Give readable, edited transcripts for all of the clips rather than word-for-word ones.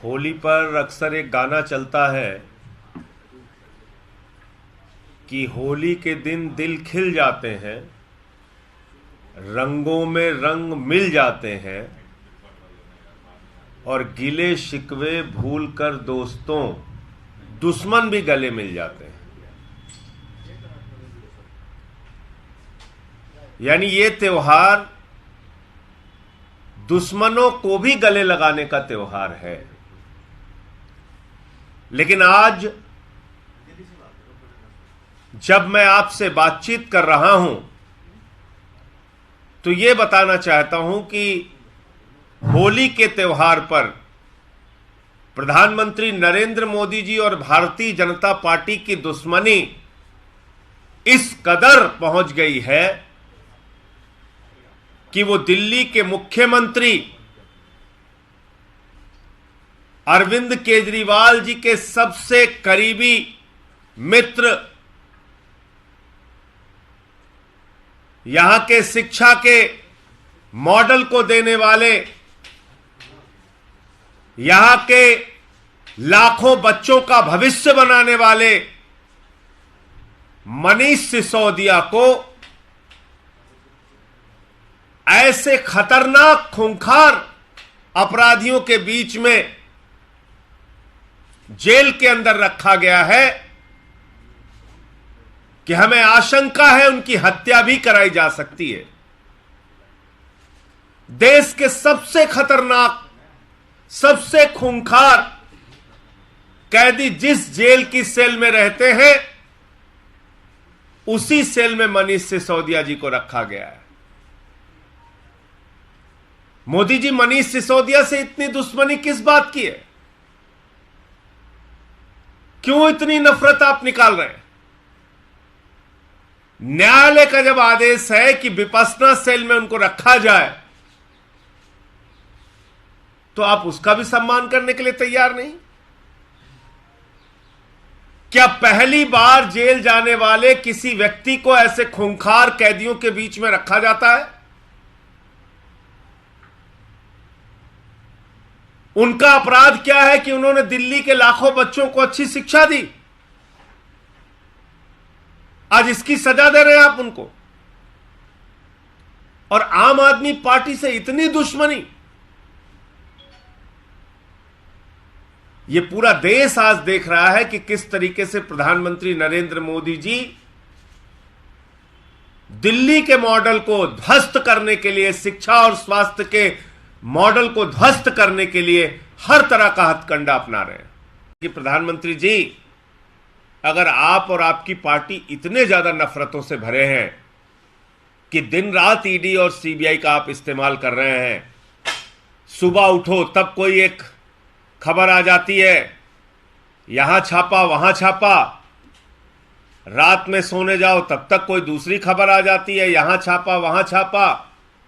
होली पर अक्सर एक गाना चलता है कि होली के दिन दिल खिल जाते हैं, रंगों में रंग मिल जाते हैं और गिले शिकवे भूल कर दोस्तों दुश्मन भी गले मिल जाते हैं। यानी ये त्योहार दुश्मनों को भी गले लगाने का त्योहार है। लेकिन आज जब मैं आपसे बातचीत कर रहा हूं तो यह बताना चाहता हूं कि होली के त्योहार पर प्रधानमंत्री नरेंद्र मोदी जी और भारतीय जनता पार्टी की दुश्मनी इस कदर पहुंच गई है कि वो दिल्ली के मुख्यमंत्री अरविंद केजरीवाल जी के सबसे करीबी मित्र, यहां के शिक्षा के मॉडल को देने वाले, यहां के लाखों बच्चों का भविष्य बनाने वाले मनीष सिसोदिया को ऐसे खतरनाक खूंखार अपराधियों के बीच में जेल के अंदर रखा गया है कि हमें आशंका है उनकी हत्या भी कराई जा सकती है। देश के सबसे खतरनाक, सबसे खूंखार कैदी जिस जेल की सेल में रहते हैं उसी सेल में मनीष सिसोदिया जी को रखा गया है। मोदी जी मनीष सिसोदिया से इतनी दुश्मनी किस बात की है? क्यों इतनी नफरत आप निकाल रहे हैं? न्यायालय का जब आदेश है कि विपश्यना सेल में उनको रखा जाए तो आप उसका भी सम्मान करने के लिए तैयार नहीं? क्या पहली बार जेल जाने वाले किसी व्यक्ति को ऐसे खूंखार कैदियों के बीच में रखा जाता है? उनका अपराध क्या है कि उन्होंने दिल्ली के लाखों बच्चों को अच्छी शिक्षा दी? आज इसकी सजा दे रहे हैं आप उनको। और आम आदमी पार्टी से इतनी दुश्मनी, ये पूरा देश आज देख रहा है कि किस तरीके से प्रधानमंत्री नरेंद्र मोदी जी दिल्ली के मॉडल को ध्वस्त करने के लिए, शिक्षा और स्वास्थ्य के मॉडल को ध्वस्त करने के लिए हर तरह का हथकंडा अपना रहे हैं। कि प्रधानमंत्री जी, अगर आप और आपकी पार्टी इतने ज्यादा नफरतों से भरे हैं कि दिन रात ईडी और सीबीआई का आप इस्तेमाल कर रहे हैं, सुबह उठो तब कोई एक खबर आ जाती है, यहां छापा वहां छापा, रात में सोने जाओ तब तक कोई दूसरी खबर आ जाती है, यहां छापा वहां छापा,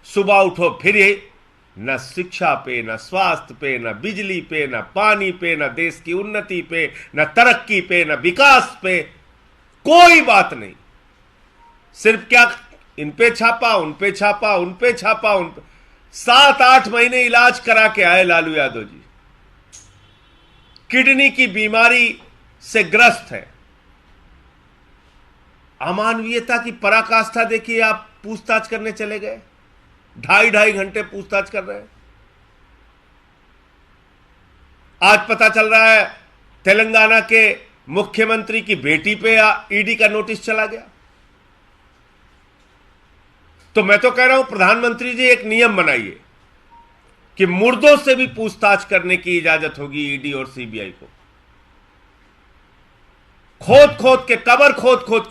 सुबह उठो फिर ही न शिक्षा पे, न स्वास्थ्य पे, न बिजली पे, न पानी पे, न देश की उन्नति पे, न तरक्की पे, न विकास पे, कोई बात नहीं। सिर्फ क्या इन पे छापा, उन पे छापा, उन पे छापा, उन पे। 7-8 महीने इलाज करा के आए लालू यादव जी, किडनी की बीमारी से ग्रस्त है। अमानवीयता की पराकाष्ठा देखिए, आप पूछताछ करने चले गए, 2.5 घंटे पूछताछ कर रहे हैं। आज पता चल रहा है तेलंगाना के मुख्यमंत्री की बेटी पे ईडी का नोटिस चला गया। तो मैं तो कह रहा हूं प्रधानमंत्री जी, एक नियम बनाइए कि मुर्दों से भी पूछताछ करने की इजाजत होगी ईडी और सीबीआई को। खोद खोद के,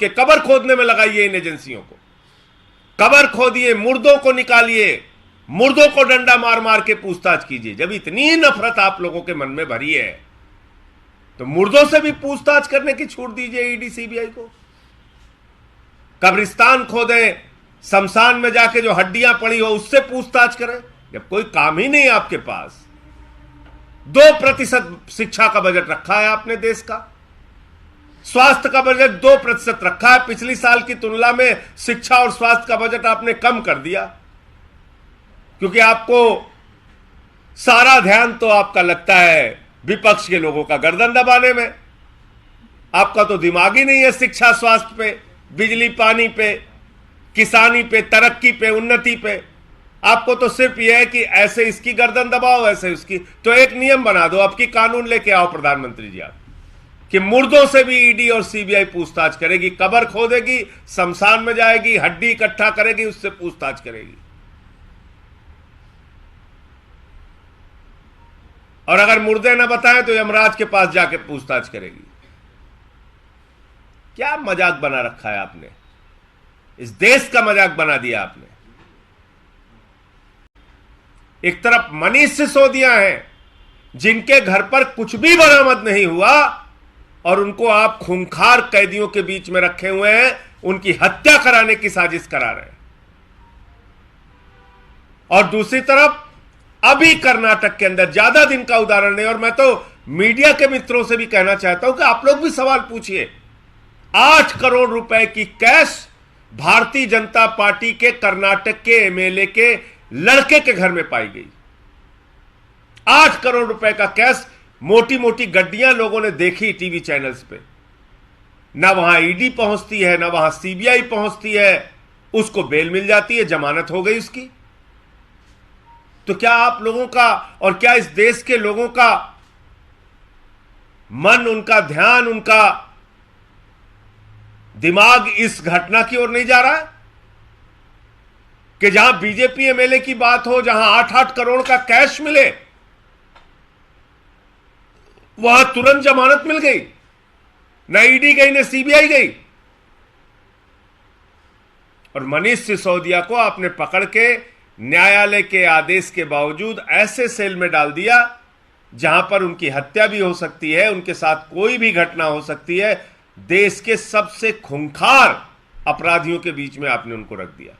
कबर खोदने में लगाइए इन एजेंसियों को। कबर खोदिए, मुर्दों को निकालिए, मुर्दों को डंडा मार मार के पूछताछ कीजिए। जब इतनी नफरत आप लोगों के मन में भरी है तो मुर्दों से भी पूछताछ करने की छूट दीजिए ईडी सीबीआई को। कब्रिस्तान खोदें, शमशान में जाके जो हड्डियां पड़ी हो उससे पूछताछ करें। जब कोई काम ही नहीं आपके पास, 2% शिक्षा का बजट रखा है आपने देश का, स्वास्थ्य का बजट 2% रखा है, पिछली साल की तुलना में शिक्षा और स्वास्थ्य का बजट आपने कम कर दिया क्योंकि आपको सारा ध्यान तो आपका लगता है विपक्ष के लोगों का गर्दन दबाने में। आपका तो दिमाग ही नहीं है शिक्षा स्वास्थ्य पे, बिजली पानी पे, किसानी पे, तरक्की पे, उन्नति पे। आपको तो सिर्फ यह है कि ऐसे इसकी गर्दन दबाओ, ऐसे उसकी। तो एक नियम बना दो, अब की कानून लेके आओ प्रधानमंत्री जी आप, कि मुर्दों से भी ईडी और सीबीआई पूछताछ करेगी, कब्र खोदेगी, शमशान में जाएगी, हड्डी इकट्ठा करेगी, उससे पूछताछ करेगी। और अगर मुर्दे ना बताएं तो यमराज के पास जाके पूछताछ करेगी। क्या मजाक बना रखा है आपने, इस देश का मजाक बना दिया आपने। एक तरफ मनीष सिसोदिया हैं जिनके घर पर कुछ भी बरामद नहीं हुआ और उनको आप खूंखार कैदियों के बीच में रखे हुए हैं, उनकी हत्या कराने की साजिश करा रहे हैं। और दूसरी तरफ अभी कर्नाटक के अंदर, ज्यादा दिन का उदाहरण नहीं, और मैं तो मीडिया के मित्रों से भी कहना चाहता हूं कि आप लोग भी सवाल पूछिए। 8 करोड़ रुपए की कैश भारतीय जनता पार्टी के कर्नाटक के एमएलए के लड़के के घर में पाई गई। 8 करोड़ रुपए का कैश, मोटी मोटी गड्डियां लोगों ने देखी टीवी चैनल्स पे। ना वहां ईडी पहुंचती है, ना वहां सीबीआई पहुंचती है, उसको बेल मिल जाती है, जमानत हो गई उसकी। तो क्या आप लोगों का और क्या इस देश के लोगों का मन, उनका ध्यान, उनका दिमाग इस घटना की ओर नहीं जा रहा है कि जहां बीजेपी एमएलए की बात हो, जहां 8-8 करोड़ का कैश मिले, वहां तुरंत जमानत मिल गई, न ईडी गई न सीबीआई गई। और मनीष सिसोदिया को आपने पकड़ के न्यायालय के आदेश के बावजूद ऐसे सेल में डाल दिया जहां पर उनकी हत्या भी हो सकती है, उनके साथ कोई भी घटना हो सकती है। देश के सबसे खूंखार अपराधियों के बीच में आपने उनको रख दिया।